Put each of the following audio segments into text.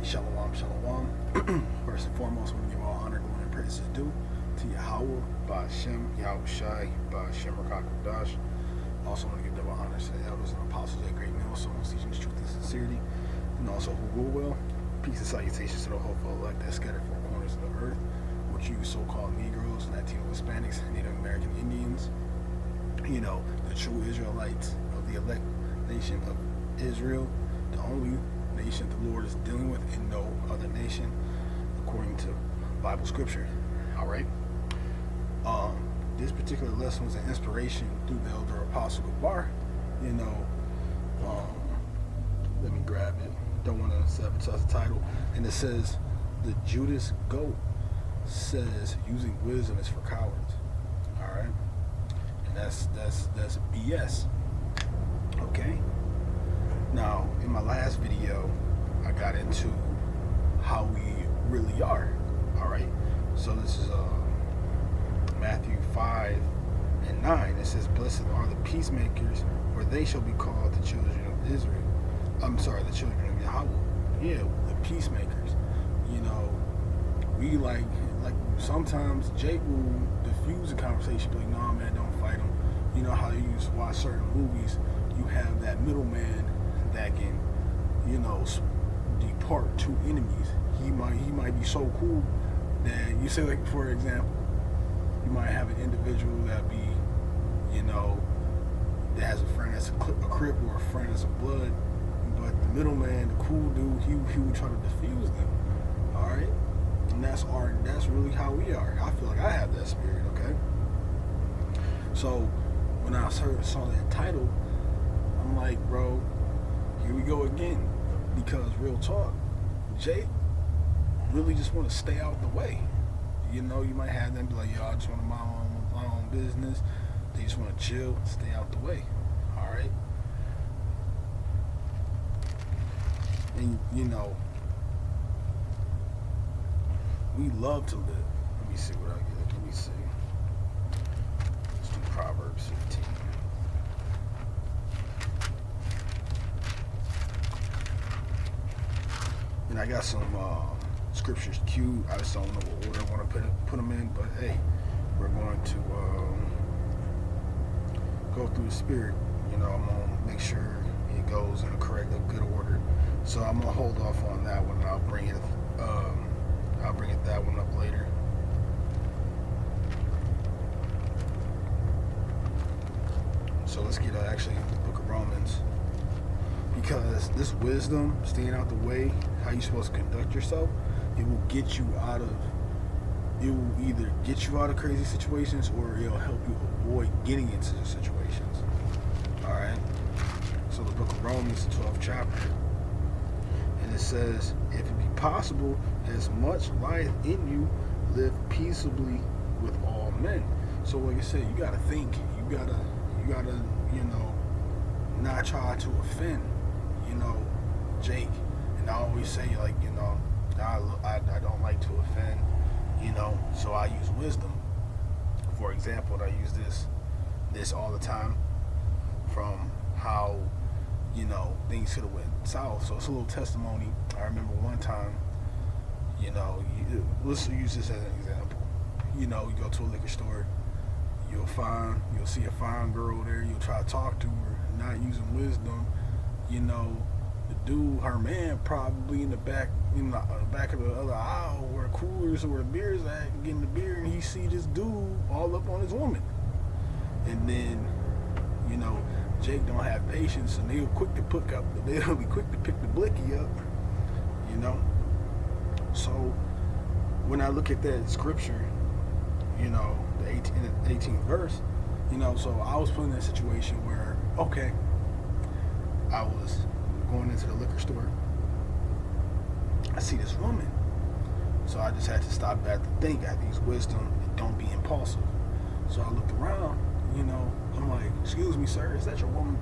Shalom, shalom. First and foremost, we give all honor, glory, and praise is due to Yahweh, Ba'Shem, Yahushai, Ba'Shem, Rakakodash. Also want to give double honor to the elders and apostles at Great Millstones, teaching the truth and sincerity, and also who rule well. Peace and salutations to the hopeful elect that scattered four corners of the earth, which you so-called Negroes, Latino Hispanics, Native American Indians, the true Israelites of the elect nation of Israel, the only nation the Lord is dealing with and no other nation, according to Bible scripture. All right. This particular lesson was an inspiration through the elder apostle Gabar. Let me grab it. Don't want to sabotage the title. And it says, the Judas goat says using wisdom is for cowards. All right. And that's BS. Okay. Now, in my last video, I got into how we really are. All right. So this is Matthew 5:9. It says, "Blessed are the peacemakers, for they shall be called the children of Israel." The children of Yahweh. Yeah, the peacemakers. We like sometimes Jake will diffuse the conversation, like, "Nah, man, don't fight him." You know how you used to watch certain movies. You have that middleman that can, depart two enemies. He might be so cool that you say, like, for example, you might have an individual that be, that has a friend that's a Crip or a friend that's a Blood, but the middleman, the cool dude, he would try to defuse them. All right, and that's really how we are. I feel like I have that spirit. Okay, so when I saw that title, I'm like, bro, here we go again. Because real talk, Jake really just want to stay out the way. You might have them be like, "Yo, I just want to mind my own business." They just want to chill, stay out the way. All right. And we love to live. Let me see what I get. Let me see. Let's do Proverbs 15. And I got some scriptures queued. I just don't know what order I want to put them in, but hey, we're going to go through the spirit. I'm gonna make sure it goes in a good order. So I'm gonna hold off on that one. I'll bring it that one up later. So let's get actually the book of Romans. Because this wisdom, staying out the way, how you're supposed to conduct yourself, it will either get you out of crazy situations or it'll help you avoid getting into the situations. Alright? So the book of Romans, 12th chapter. And it says, "If it be possible, as much life in you, live peaceably with all men." So like I said, you gotta think. You gotta, not try to offend, Jake. And I always say, like, I don't like to offend, so I use wisdom. For example, and I use this all the time from how, things could have went south. So it's a little testimony. I remember one time, let's use this as an example. You go to a liquor store, you'll see a fine girl there, you'll try to talk to her, not using wisdom, the dude, her man, probably in the back of the other aisle where the coolers or where the beer's at, getting the beer, and he see this dude all up on his woman. And then, Jake don't have patience, and they'll be quick to pick the blicky up, So when I look at that scripture, the 18th verse, so I was put in that situation where, okay, I was going into the liquor store. I see this woman. So I just had to stop back to think. I had to use wisdom and don't be impulsive. So I looked around, I'm like, "Excuse me, sir, is that your woman?"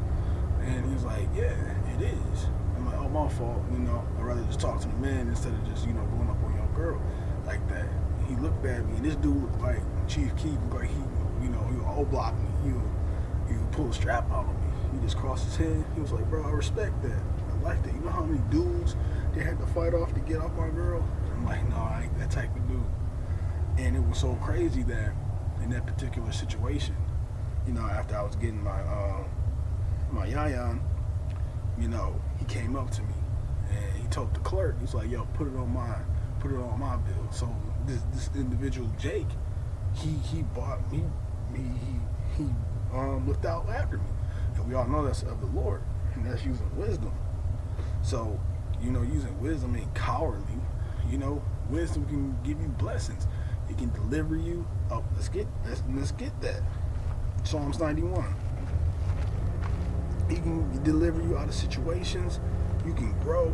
And he was like, "Yeah, it is." I'm like, "Oh, my fault, I'd rather just talk to the man instead of just, going up on your girl like that." He looked at me, and this dude looked like Chief Keef, like he was O-block me. He would pull a strap out on me. He just crossed his head. He was like, "Bro, I respect that. I like that. You know how many dudes they had to fight off to get off my girl. I'm like, no, I ain't that type of dude. And it was so crazy that in that particular situation, after I was getting my yayan, he came up to me and he told the clerk, he was like, yo, put it on my bill. So this individual, Jake, he bought me, he looked out after me. And we all know that's of the Lord, and that's using wisdom. So, using wisdom ain't cowardly. Wisdom can give you blessings. It can deliver you. Oh, let's get that. Psalms 91. He can deliver you out of situations. You can grow.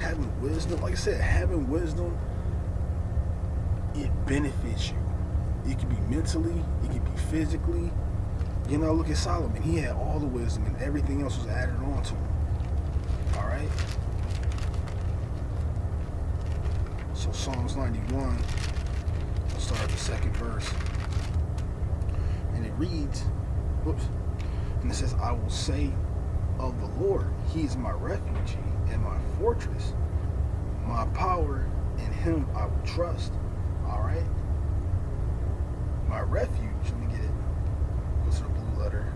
Having wisdom. Like I said, having wisdom, it benefits you. It can be mentally. It can be physically. Look at Solomon. He had all the wisdom, and everything else was added on to him. All right. So Psalms 91. I'll start at the second verse, and it reads, and it says, I will say of the Lord, He is my refuge and my fortress, my power, in Him I will trust. All right. My refuge. Let me get it. Go to the blue letter.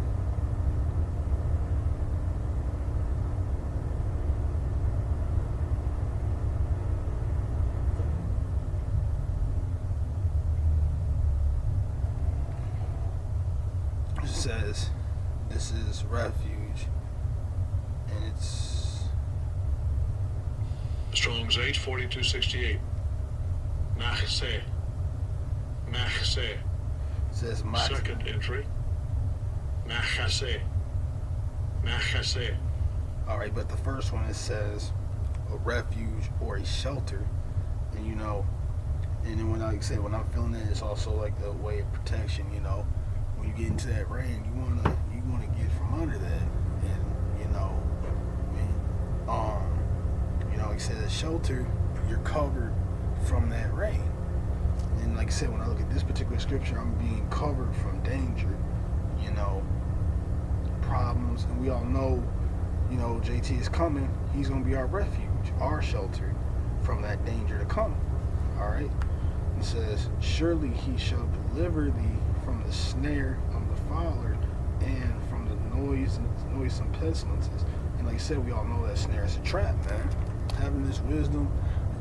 It says this is refuge, and it's Strong's H 4268. Nachse. says Second entry. Nachase. All right, but the first one, it says a refuge or a shelter, and and then when I'm feeling that, it's also like the way of protection. When you get into that rain, you wanna get from under that, and like I said, a shelter, you're covered from that rain. And like I said, when I look at this particular scripture, I'm being covered from danger, problems, and we all know, JT is coming. He's going to be our refuge, our shelter from that danger to come. All right. It says, surely He shall deliver thee from the snare of the fowler and from the noisome pestilences. And like I said, we all know that snare is a trap, man. Having this wisdom,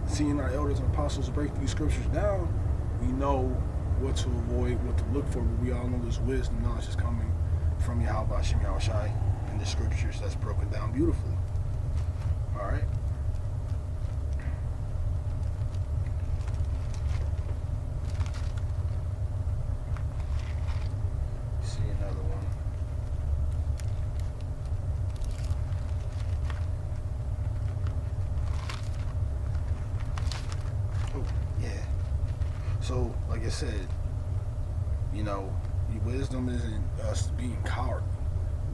seeing our elders and apostles break these scriptures down, we know what to avoid, what to look for, but we all know this wisdom knowledge is coming from Yahweh Hashem Yahushai in the scriptures that's broken down beautifully. All right. See another one. Oh, yeah. So, like I said, wisdom isn't us being cowardly.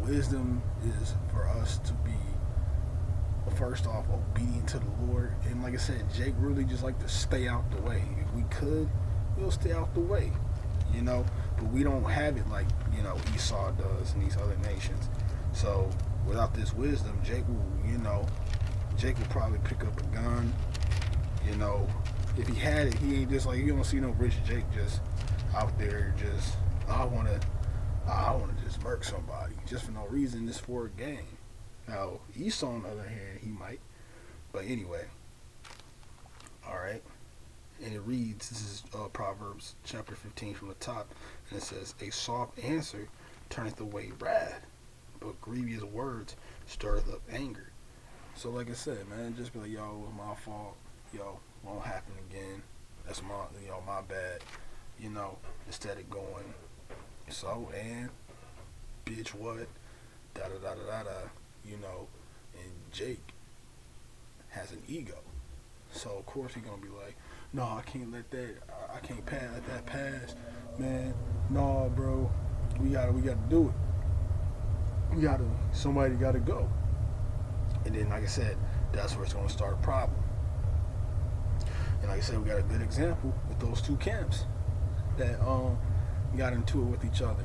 Wisdom is for us to be, first off, obedient to the Lord. And like I said, Jake really just like to stay out the way. If we could, we'll stay out the way, but we don't have it like, Esau does in these other nations. So without this wisdom, Jake will probably pick up a gun. If he had it, he ain't just like, you don't see no rich Jake just out there just, I want to just murk somebody just for no reason. It's for a game. Now, Esau, on the other hand, he might. But anyway. All right. And it reads, this is Proverbs chapter 15 from the top. And it says, a soft answer turneth away wrath, but grievous words stirreth up anger. So like I said, man, just be like, yo, it was my fault. Yo, won't happen again. That's my bad. Instead of going, so, and, bitch, what, da-da-da-da-da-da, and Jake has an ego. So, of course, he's going to be like, no, I can't let that pass, man. No, bro, we gotta do it. Somebody gotta go. And then, like I said, that's where it's going to start a problem. And like I said, we got a good example with those two camps that got into it with each other.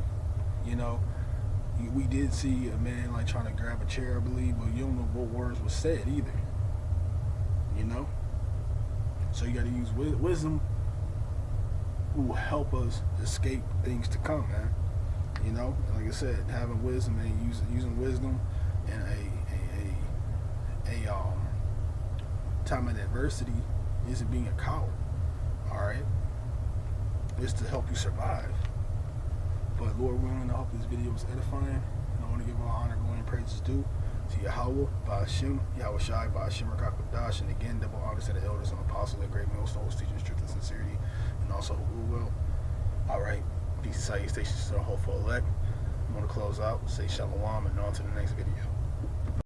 We did see a man like trying to grab a chair, I believe, but you don't know what words was said either. You know? So you got to use wisdom will help us escape things to come, man. You know? And like I said, having wisdom and using wisdom in a time of adversity isn't being a coward. Alright? It's to help you survive. But Lord willing, I hope this video was edifying. And I want to give all honor, glory, and praises due to Yahweh, Ba'Hashem, Yahweh Shai, Ba'Hashem, Rakakadash, and again, double honors to the elders and apostles and great millstones, teaching truth and sincerity, and also who will. Alright, peace and salutations to the hopeful elect. I'm going to close out, say shalom, and on to the next video.